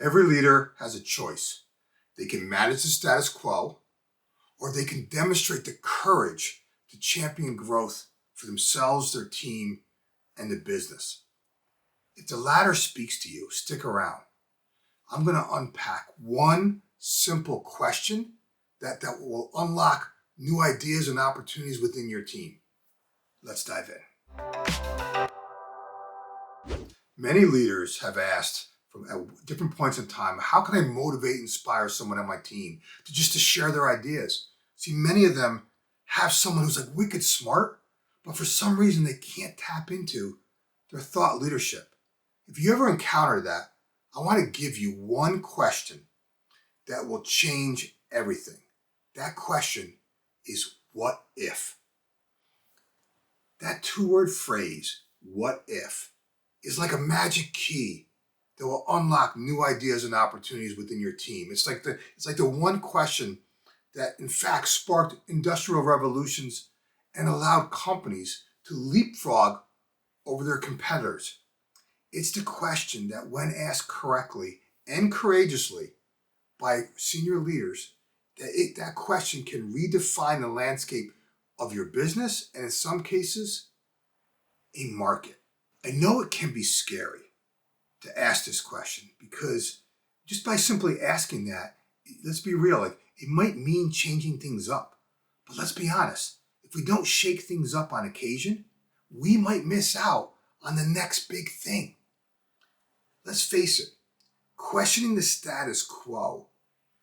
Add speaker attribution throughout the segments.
Speaker 1: Every leader has a choice. They can manage the status quo, or they can demonstrate the courage to champion growth for themselves, their team, and the business. If the latter speaks to you, stick around. I'm going to unpack one simple question that will unlock new ideas and opportunities within your team. Let's dive in. Many leaders have asked from at different points in time, how can I motivate and inspire someone on my team to share their ideas? See, many of them have someone who's like wicked smart, but for some reason they can't tap into their thought leadership. If you ever encounter that, I want to give you one question that will change everything. That question is, what if? That two-word phrase, what if, is like a magic key that will unlock new ideas and opportunities within your team. It's like the one question that in fact sparked industrial revolutions and allowed companies to leapfrog over their competitors. It's the question that, when asked correctly and courageously by senior leaders, that question can redefine the landscape of your business and in some cases, a market. I know it can be scary to ask this question because just by simply asking that, let's be real, it might mean changing things up. But let's be honest, if we don't shake things up on occasion, we might miss out on the next big thing. Let's face it, questioning the status quo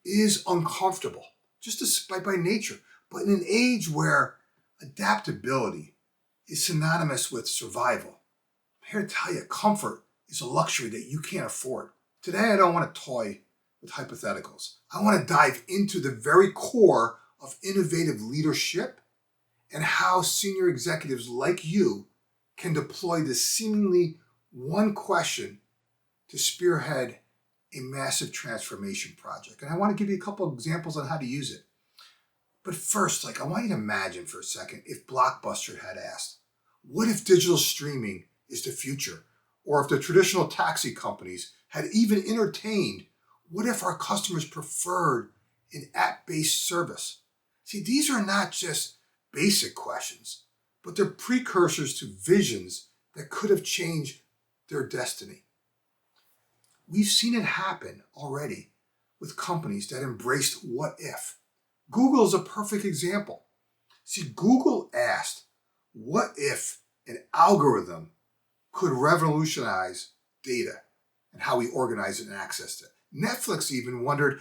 Speaker 1: is uncomfortable, just by nature. But in an age where adaptability is synonymous with survival, I'm here to tell you, comfort is a luxury that you can't afford. Today, I don't want to toy with hypotheticals. I want to dive into the very core of innovative leadership and how senior executives like you can deploy this seemingly one question to spearhead a massive transformation project. And I want to give you a couple of examples on how to use it. But first, I want you to imagine for a second if Blockbuster had asked, what if digital streaming is the future? Or if the traditional taxi companies had even entertained, what if our customers preferred an app-based service? See, these are not just basic questions, but they're precursors to visions that could have changed their destiny. We've seen it happen already with companies that embraced what if. Google is a perfect example. See, Google asked, what if an algorithm could revolutionize data and how we organize it and access it? Netflix even wondered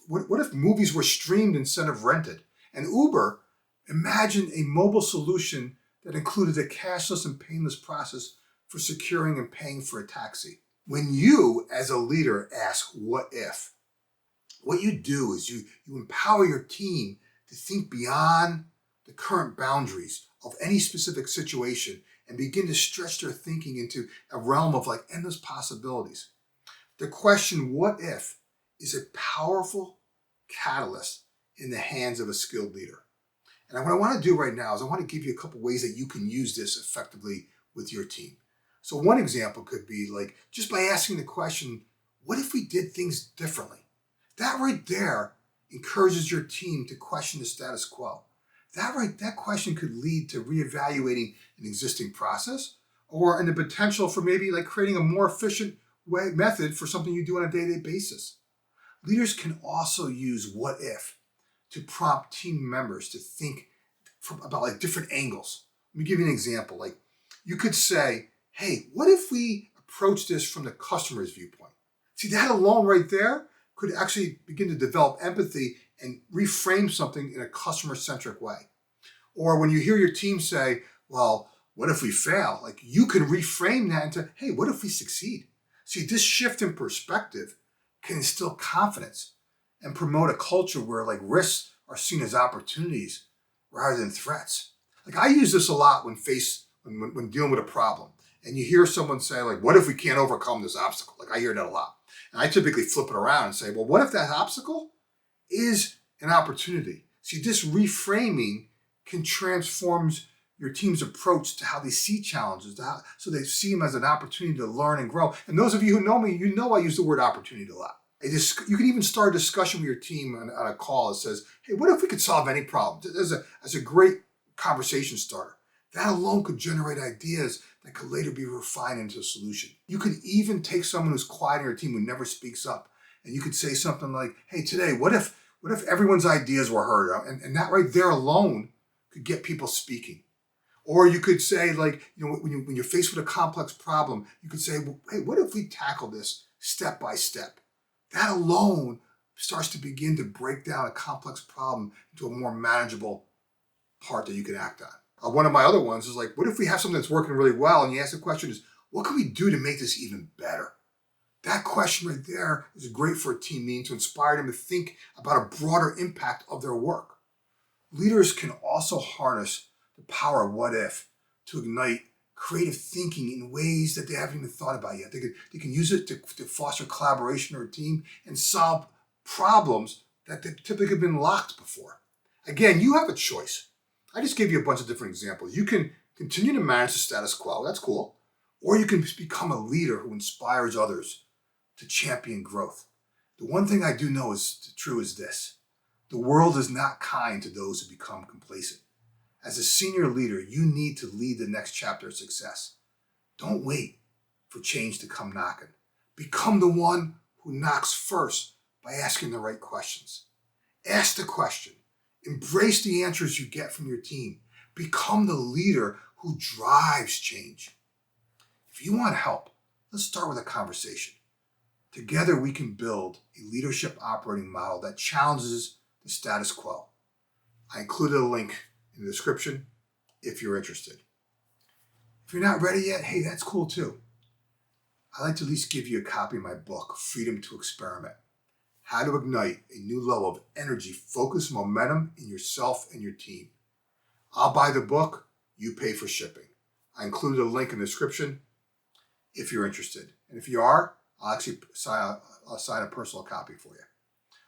Speaker 1: what if movies were streamed instead of rented? And Uber imagined a mobile solution that included a cashless and painless process for securing and paying for a taxi. When you, as a leader, ask what if, what you do is you empower your team to think beyond the current boundaries of any specific situation and begin to stretch their thinking into a realm of endless possibilities. The question, what if, is a powerful catalyst in the hands of a skilled leader. And what I want to do right now is I want to give you a couple ways that you can use this effectively with your team. So one example could be just by asking the question, what if we did things differently? That right there encourages your team to question the status quo. That question could lead to reevaluating an existing process or in the potential for maybe creating a more efficient method for something you do on a day-to-day basis. Leaders can also use what if to prompt team members to think about different angles. Let me give you an example. You could say, hey, what if we approach this from the customer's viewpoint? See, that alone right there could actually begin to develop empathy and reframe something in a customer-centric way. Or when you hear your team say, well, what if we fail? You can reframe that into, hey, what if we succeed? See, this shift in perspective can instill confidence and promote a culture where risks are seen as opportunities rather than threats. I use this a lot when dealing with a problem. And you hear someone say, what if we can't overcome this obstacle? I hear that a lot. And I typically flip it around and say, well, what if that obstacle is an opportunity? See, this reframing can transform your team's approach to how they see challenges, so they see them as an opportunity to learn and grow. And those of you who know me, you know I use the word opportunity a lot. You can even start a discussion with your team on a call that says, hey, what if we could solve any problem? As a great conversation starter. That alone could generate ideas that could later be refined into a solution. You could even take someone who's quiet in your team who never speaks up, and you could say something like, hey, today, what if everyone's ideas were heard? And that right there alone could get people speaking. Or you could say, like, when you're faced with a complex problem, you could say, well, hey, what if we tackle this step by step? That alone starts to begin to break down a complex problem into a more manageable part that you can act on. One of my other ones is like, what if we have something that's working really well? And you ask the question is, what can we do to make this even better? That question right there is great for a team meeting to inspire them to think about a broader impact of their work. Leaders can also harness the power of what if to ignite creative thinking in ways that they haven't even thought about yet. They can use it to foster collaboration or a team and solve problems that they've typically been locked before. Again, you have a choice. I just gave you a bunch of different examples. You can continue to manage the status quo, that's cool, or you can become a leader who inspires others to champion growth. The one thing I do know is true is this: the world is not kind to those who become complacent. As a senior leader, you need to lead the next chapter of success. Don't wait for change to come knocking. Become the one who knocks first by asking the right questions. Ask the question. Embrace the answers you get from your team. Become the leader who drives change. If you want help, let's start with a conversation. Together, we can build a leadership operating model that challenges the status quo. I included a link in the description if you're interested. If you're not ready yet, hey, that's cool too. I'd like to at least give you a copy of my book, Freedom to Experiment: How to Ignite a New Level of Energy, Focus, Momentum in Yourself and your team. I'll buy the book, you pay for shipping. I included a link in the description if you're interested. And if you are, I'll actually sign a personal copy for you.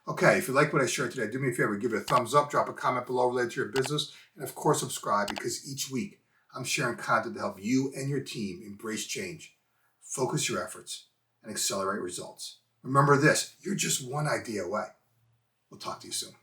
Speaker 1: Okay, if you like what I shared today, do me a favor, give it a thumbs up, drop a comment below related to your business, and of course subscribe, because each week I'm sharing content to help you and your team embrace change, focus your efforts, and accelerate results. Remember this: you're just one idea away. We'll talk to you soon.